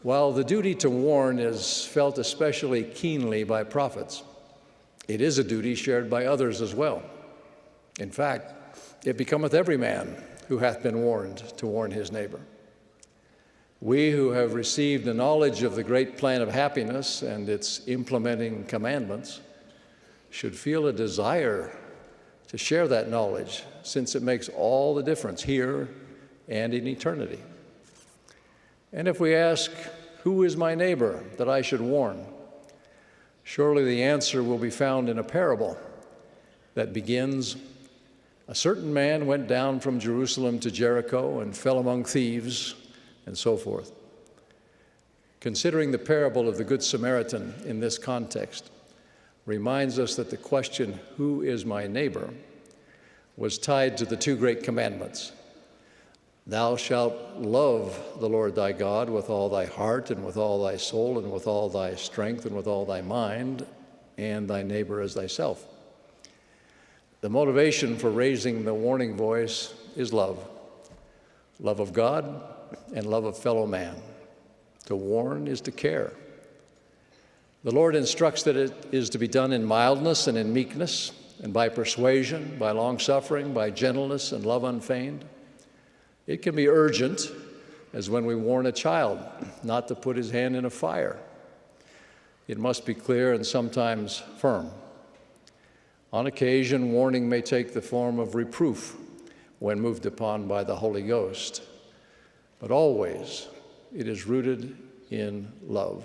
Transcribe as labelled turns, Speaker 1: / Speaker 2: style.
Speaker 1: While the duty to warn is felt especially keenly by prophets, it is a duty shared by others as well. In fact, it becometh every man who hath been warned to warn his neighbor. We who have received the knowledge of the great plan of happiness and its implementing commandments should feel a desire to share that knowledge, since it makes all the difference here and in eternity. And if we ask, who is my neighbor that I should warn? Surely the answer will be found in a parable that begins, a certain man went down from Jerusalem to Jericho and fell among thieves, and so forth. Considering the parable of the Good Samaritan in this context reminds us that the question, who is my neighbor, was tied to the two great commandments. Thou shalt love the Lord thy God with all thy heart and with all thy soul and with all thy strength and with all thy mind, and thy neighbor as thyself. The motivation for raising the warning voice is love. Love of God and love of fellow man. To warn is to care. The Lord instructs that it is to be done in mildness and in meekness, and by persuasion, by long-suffering, by gentleness and love unfeigned. It can be urgent, as when we warn a child not to put his hand in a fire. It must be clear and sometimes firm. On occasion, warning may take the form of reproof when moved upon by the Holy Ghost, but always it is rooted in love.